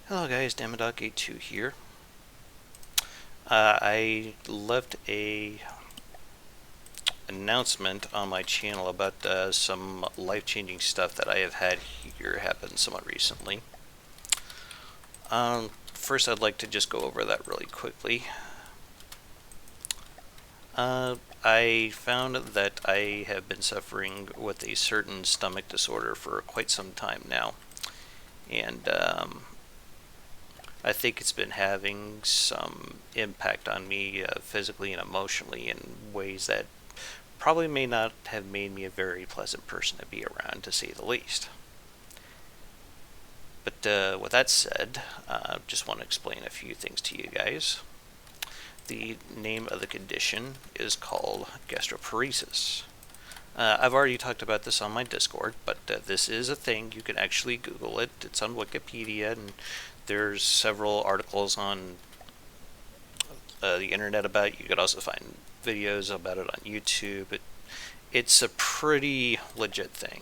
Hello guys, Damodog82 here. I left a announcement on my channel about some life-changing stuff that I have had here happen somewhat recently. First, I'd like to just go over that really quickly. I found that I have been suffering with a certain stomach disorder for quite some time now, and I think it's been having some impact on me physically and emotionally in ways that probably may not have made me a very pleasant person to be around, to say the least. But with that said, just want to explain a few things to you guys. The name of the condition is called gastroparesis. I've already talked about this on my Discord, but this is a thing. You can actually Google it. It's on Wikipedia, and there's several articles on the internet about it. You could also find videos about it on YouTube. It's a pretty legit thing.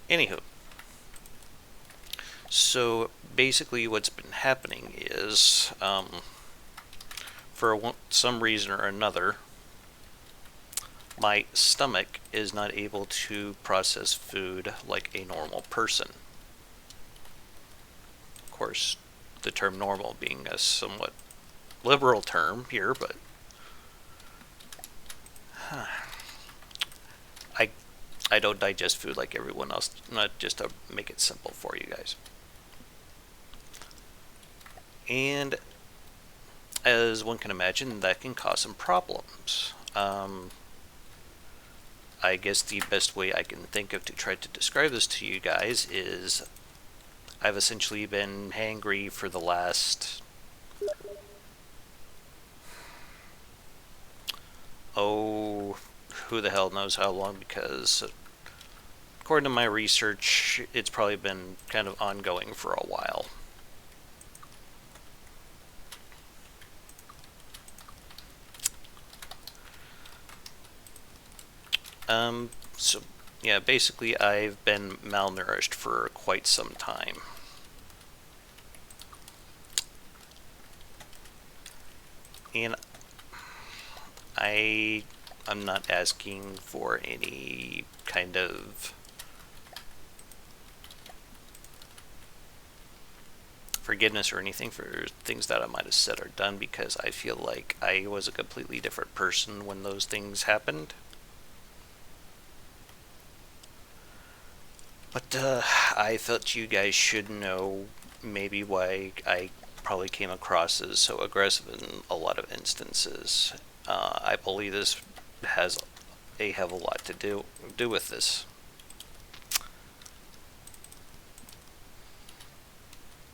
Anywho, so basically what's been happening is, for some reason or another, my stomach is not able to process food like a normal person. Of course, the term normal being a somewhat liberal term here, but I I don't digest food like everyone else, not just to make it simple for you guys. And as one can imagine, that can cause some problems. I guess the best way I can think of to try to describe this to you guys is I've essentially been hangry for the last, oh, who the hell knows how long, because according to my research, it's probably been kind of ongoing for a while. So yeah, basically I've been malnourished for quite some time. And I'm not asking for any kind of forgiveness or anything for things that I might have said or done, because I feel like I was a completely different person when those things happened. But I felt you guys should know maybe why I probably came across as so aggressive in a lot of instances. I believe this has a hell of a lot to do with this.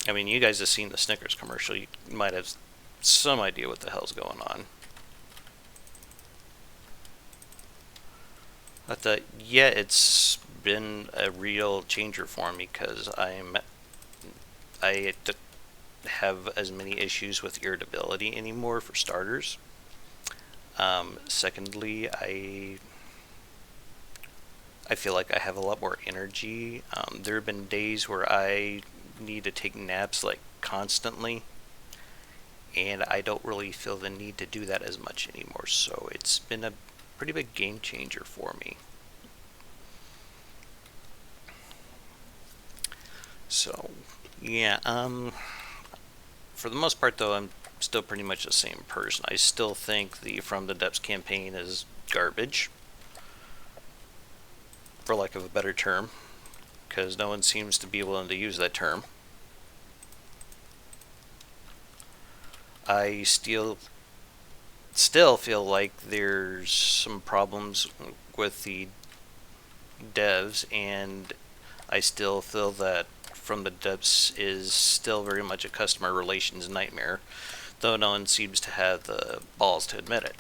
I mean, you guys have seen the Snickers commercial. You might have some idea what the hell's going on. But yeah, it's been a real changer for me, because I have as many issues with irritability anymore, for starters. Secondly, I feel like I have a lot more energy. There have been days where I need to take naps like constantly, and I don't really feel the need to do that as much anymore. So it's been a pretty big game changer for me. So yeah, for the most part though, I'm still pretty much the same person. I still think the From the Depths campaign is garbage, for lack of a better term, because no one seems to be willing to use that term. I still feel like there's some problems with the devs, and I still feel that From the Depths is still very much a customer relations nightmare, though no one seems to have the balls to admit it.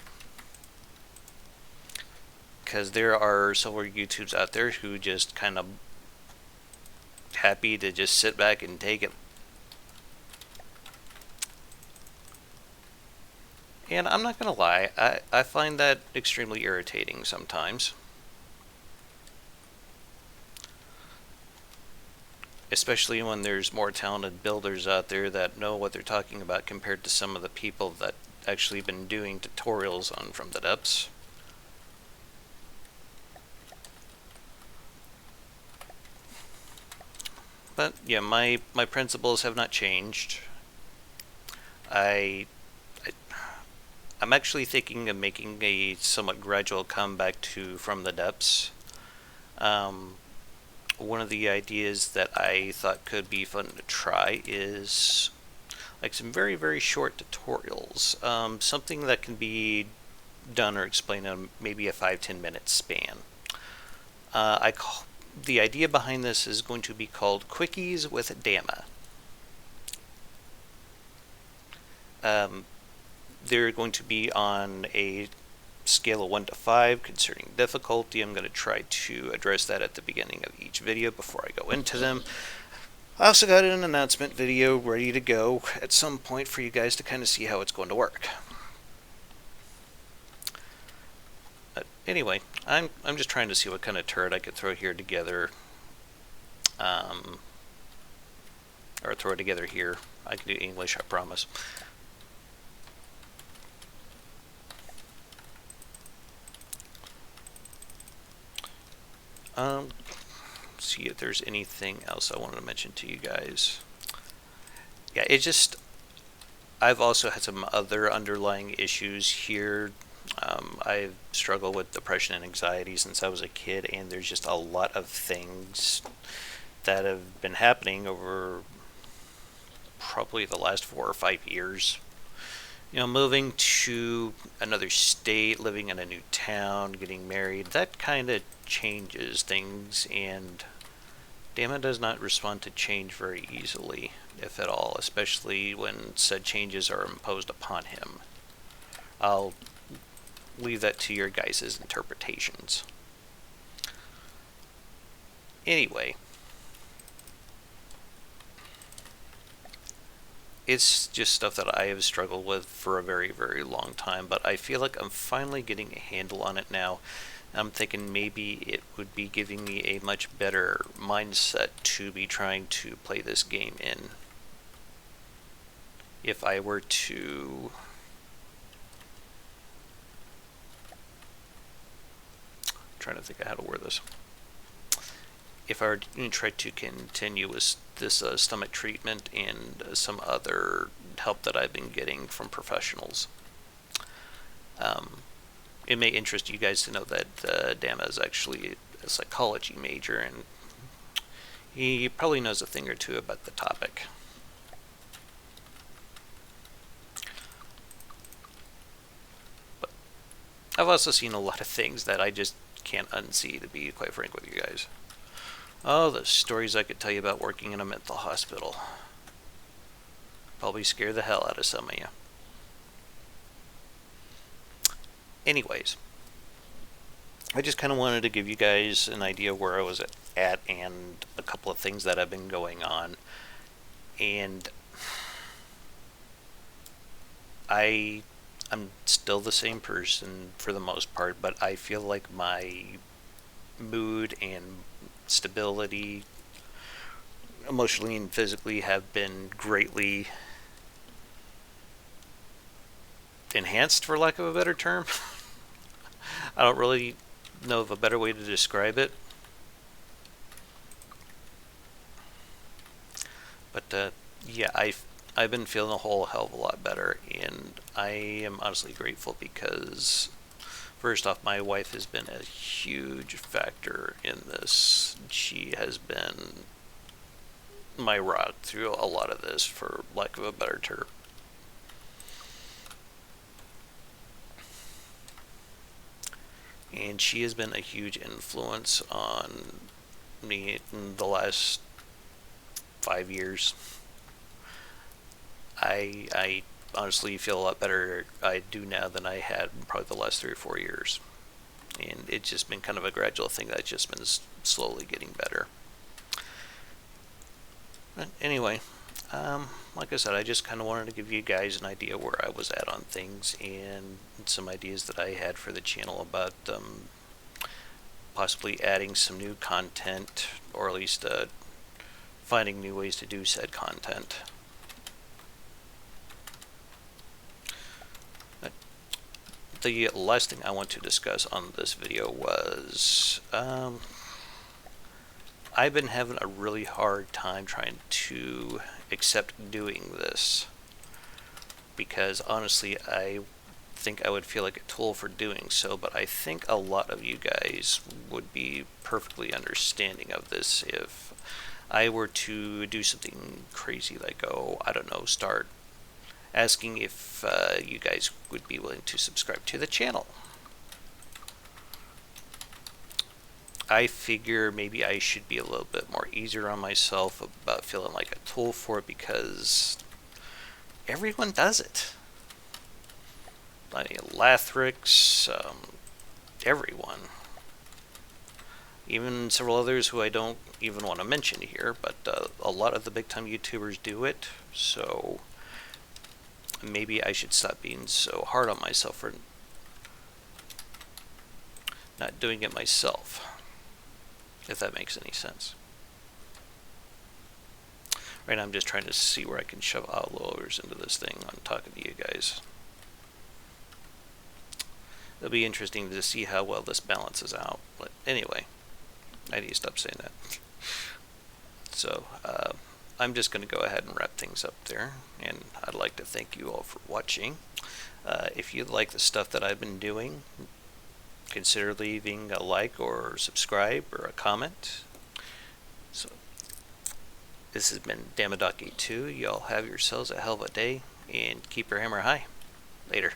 Because there are several YouTubes out there who just kind of happy to just sit back and take it. And I'm not going to lie, I find that extremely irritating sometimes. especially when there's more talented builders out there that know what they're talking about compared to some of the people that actually been doing tutorials on From the Depths. But yeah, my principles have not changed. I, I I'm actually thinking of making a somewhat gradual comeback to From the Depths. Um, One of the ideas that I thought could be fun to try is like some very, very short tutorials. Something that can be done or explained in maybe a 5-10 minute span. The idea behind this is going to be called Quickies with Dama. They're going to be on a scale of 1 to 5 concerning difficulty. I'm going to try to address that at the beginning of each video before I go into them. I also got an announcement video ready to go at some point for you guys to kind of see how it's going to work. But anyway, I'm just trying to see what kind of turret I could throw here together. Or throw it together here. I can do English, I promise. See if there's anything else I wanted to mention to you guys. Yeah, I've also had some other underlying issues here. I've struggled with depression and anxiety since I was a kid, and there's just a lot of things that have been happening over probably the last 4 or 5 years. You know, moving to another state, living in a new town, getting married, that kind of changes things, and Dama does not respond to change very easily, if at all, especially when said changes are imposed upon him. I'll leave that to your guys' interpretations. Anyway, it's just stuff that I have struggled with for a very, very long time, but I feel like I'm finally getting a handle on it now. I'm thinking maybe it would be giving me a much better mindset to be trying to play this game in. If I were to... I'm trying to think of how to word this. If I were to try to continue with this stomach treatment and some other help that I've been getting from professionals. It may interest you guys to know that Dama is actually a psychology major, and he probably knows a thing or two about the topic. But I've also seen a lot of things that I just can't unsee, to be quite frank with you guys. Oh, the stories I could tell you about working in a mental hospital. Probably scare the hell out of some of you. Anyways, I just kind of wanted to give you guys an idea where I was at and a couple of things that have been going on. And I'm still the same person for the most part, but I feel like my mood and stability, emotionally and physically, have been greatly enhanced, for lack of a better term. I don't really know of a better way to describe it. But yeah, I've been feeling a whole hell of a lot better, and I am honestly grateful because, first off, my wife has been a huge factor in this. She has been my rock through a lot of this, for lack of a better term. And she has been a huge influence on me in the last 5 years. I honestly feel a lot better I do now than I had in probably the last 3 or 4 years. And it's just been kind of a gradual thing that's just been slowly getting better. But anyway, like I said, I just kind of wanted to give you guys an idea where I was at on things and some ideas that I had for the channel about possibly adding some new content, or at least finding new ways to do said content. The last thing I want to discuss on this video was I've been having a really hard time trying to accept doing this, because honestly I think I would feel like a tool for doing so, but I think a lot of you guys would be perfectly understanding of this if I were to do something crazy like, oh, I don't know, start asking if you guys would be willing to subscribe to the channel. I figure maybe I should be a little bit more easier on myself about feeling like a tool for it, because everyone does it. I mean, Lathrix, everyone. Even several others who I don't even want to mention here, but a lot of the big time YouTubers do it, so maybe I should stop being so hard on myself for not doing it myself, if that makes any sense. Right now I'm just trying to see where I can shove outloaders into this thing on talking to you guys. It'll be interesting to see how well this balances out, but anyway, I need to stop saying that. So I'm just going to go ahead and wrap things up there, and I'd like to thank you all for watching. If you like the stuff that I've been doing, consider leaving a like or subscribe or a comment. So this has been Damadaki 2. Y'all have yourselves a hell of a day, and keep your hammer high. Later.